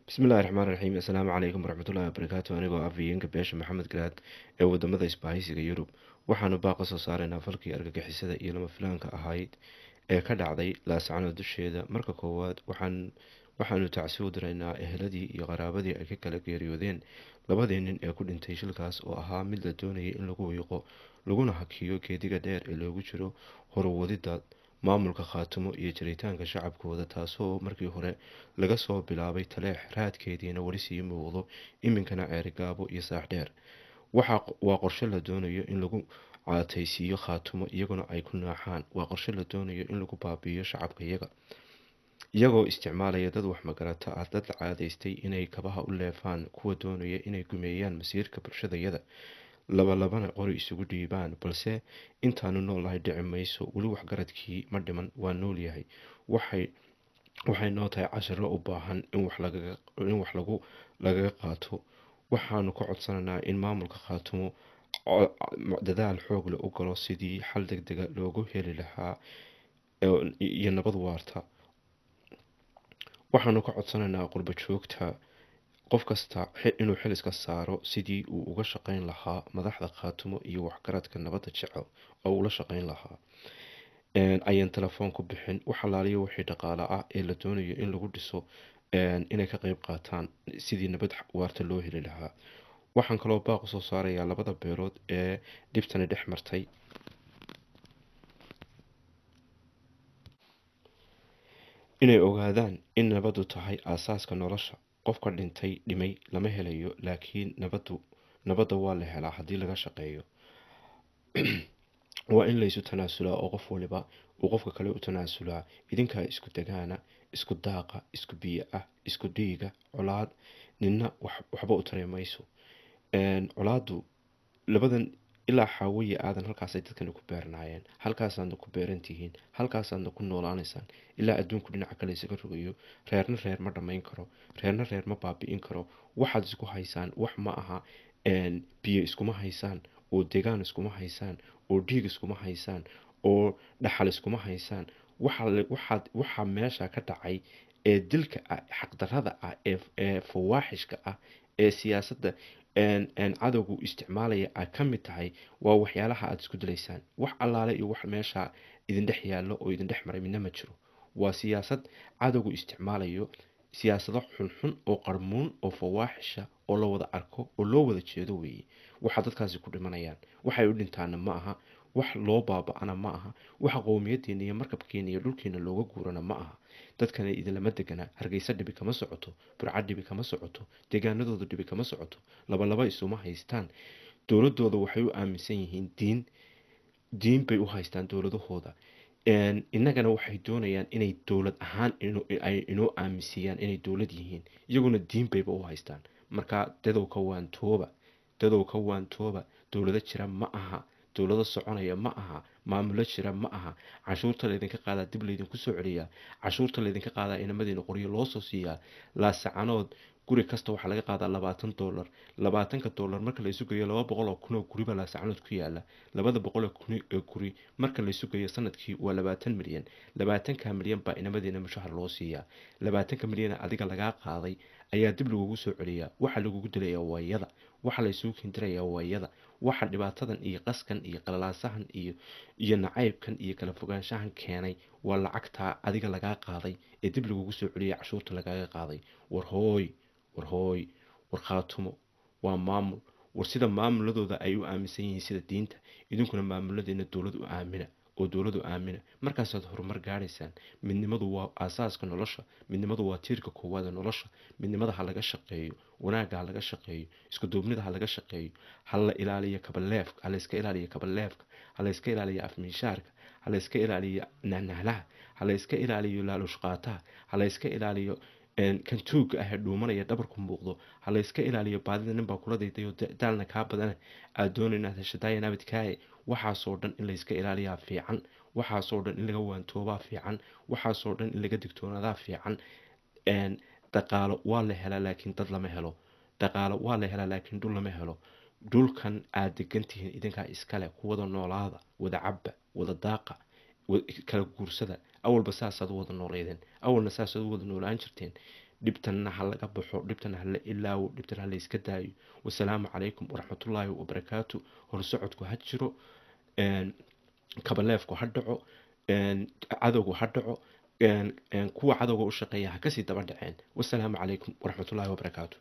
Bismillaahi Raxmaani Raxiim. Assalaamu calaykum waraxmatullaahi wabarakaatu. Anigoo ah Afhayeenka beesha Maxamed Garaad ee wadamada Isbahaysiga Yurub. Waxaanu baaqo soo saaraynaa falkii argagixisada iyo lama filaanka ahayd ee ka dhacday laascanood dusheeda. Marka koowaad waxaanu tacsi u diraynaa eheladii iyo qaraabadii ay ka kala geeriyoodeen labadii nin ee ku dhintay shilkaas oo ahaa mid la doonayay in lagu wiiqo laguna hakiyo geediga dheer ee loogu jiro horuwadida maamulka khaatumo iyo jiritaanka shacabkooda, taasoo markii hore laga soo bilaabay taleex raadkeediina weli sii muuqdo iminkana ceerigaabo iyo saaxdheer. Waa qorshe la doonayo in lagu caataysiiyo khaatumo iyaguna ay ku naaxaan. Waa qorshe la doonayo in lagu baabi'iyo shacabka iyagoo isticmaalaya dad wax magarata ah, dad caadaystay inay kabaha u leefaan, kuwa doonaya inay gumeeyaan masiirka bulshadayada, labalabana qori isugu dhiibaan. Balse intaanu noolahay dhici mayso, weli waxgaradkii ma dhiman, waa nool yahay. waxay noo tahay casharo u baahan in wax lagaga qaato. Waxaanu ka codsanaynaa in maamulka khaatumo dadaal xoog leh u galo sidii xal degdega loogu heli lahaa iyo nabad waarta. Waxaanu ka codsanaynaa qurba joogta qof kasta inuu xil iska saaro sidii uu uga shaqayn lahaa madaxda khaatumo iyo waxgaradka nabadda jecel oo ula shaqayn lahaa. Ayaan telefoon ku bixin wax alaaliyo wixii dhaqaale ah ee la doonayo in lagu dhiso, inay ka qayb qaataan sidii nabad waarta loo heli lahaa. Waxaan kaloo baaq soo saarayaa labada beelood ee dhibtani dhex martay inay ogaadaan in nabaddu tahay aasaaska nolosha. Qofka dhimay lama helayo, laakiin nabadda waa la helaa haddii laga shaqeeyo. waa in laysu tanaasulaa oo qof waliba uu qofka kale u tanaasulaa. Idinkaa isku degaana, isku daaqa, isku biyo ah, isku dhiiga. Colaad ninna waxba u tari mayso. Colaadu labadan ilaa xaawiye aadan halkaasay dadkani ku beernaayeen, halkaasaadna ku beerantihiin, halkaasaadna ku noolaanaysaan ilaa adduunku dhinaca kale isaga rogayo. Reerna reer ma dhammayn karo, reerna reer ma baabi'in karo. Waxaad isku haysaan wax ma aha. Biyo iskuma haysaan, oo degaan iskuma haysaan, oo dhiig iskuma haysaan, oo dhaxal iskuma haysaan. waxaa meesha ka dhacay ee dilka ah, xaqdarrada ah, ee fawaaxishka ah, ee siyaasadda cadowgu isticmaalaya ay ka mid tahay. waa waxyaalaha aada isku dilaysaan. Wax allaale iyo wax meesha idin dhex yaallo oo idin dhex maray midna ma jiro. waa siyaasad cadowgu isticmaalayo, siyaasado xunxun oo qarmuun oo fawaaxisha oo la wada arko oo loo wada jeedo weeye waxa dadkaasi ku dhimanayaan. waxay u dhintaana ma aha, wax loo baaba'ana ma aha, waxa qowmiyaddeena iyo markabkeena iyo dhulkeena looga guurana ma aha. dadkana idinlama degana. Hargeysa dhibi kama socoto, burcad dhibi kama socoto, deegaanadooda dhibi kama socoto. Labalaba isuma haystaan. dowladooda waxay u aaminsan yihiin diin bay u haystaan dowladahooda. innagana waxay doonayaan inay dowlad ahaan ay inoo aaminsiiyaan inay dowlad yihiin, iyaguna diin bayba u haystaan. Marka dadow ka waantooba. dowlado jira ma aha, dowlado soconaya ma aha, maamulo jira ma aha. cashuurta laydinka qaadaa dib laydinku soo celiyaa. cashuurta laydinka qaadaa inamadiina qoryo loo soo siiyaa. laasacanood guri kasta waxaa laga qaadaa $20. $20 marka la isu geeyo 200 kun oo guri baa laasacanood ku yaala. 200 kun oo guri marka la isu geeyo sanadkii waa 20 milyan. 20 milyan baa inamadiina mushahar loo siiyaa. 20 milyan adiga lagaa qaaday ayaa dib lagugu soo celiyaa. waxa lagugu dilayaa waayada, waxa la isugu kindirayaa waayada, waxa dhibaatadan iyo qaskan iyo qalalaasahan iyo nacaybkan iyo kala fogaanshahan keenay waa lacagtaa adiga lagaa qaaday ee dib lagugu soo celiyay, cashuurta lagaaga qaaday. war khaatumo waa maamul. war sida maamuladooda ay u aaminsan yihiin sida diinta, idinkuna maamuladeena dowladu aamina. markaasaad horumar gaadhaysaan. midnimadu waa aasaaska nolosha. midnimadu waa tiirka koowaad ee nolosha. midnimada ha laga shaqeeyo, wanaagga ha laga shaqeeyo, isku duubnida ha laga shaqeeyo. ha la ilaaliyo kabaleefka, ha layska ilaaliyo kabaleefka, ha layska ilaaliyo afmiishaarka, ha layska ilaaliyo nahnahlaha, ha layska ilaaliyo laalushqaataha, ha layska ilaaliyo kan tuugga ah ee dhuumanaya dhabarku muuqdo. ha layska ilaaliyo baadida ninbaa kula dayday oo daalna kaa badana aad doona inaad heshadaaya nabadkaaye. waxaasoo dhan in layska ilaaliyaa fiican. waxaasoo dhan in laga waantoobaa fiican. waxaasoo dhan in laga digtoonaadaa fiican. dhaqaalo waa la helaa laakiin dad lama helo. dhaqaalo waa la helaa laakiin dhul lama helo. dhulkan aad degantihiin idinkaa iskale. ku wada noolaada, wada cabba, wada daaqa, kala guursada. awalba saasaad u wada nooleedeen, awalna saasaad u wada noolaan jirteen. dhibtanna ha laga baxo dhibtana ha la ilaawo dhibtana ha la iska daayo wasalaamu calaykum waraxmatullaahi wabarakaatu horsocodku ha jiro kabaleefku ha dhaco cadowgu ha dhaco kuwa cadowga u shaqeeya ha kasii daba dhaceen wasalaamu calaykum waraxmatullaahi wabarakaatu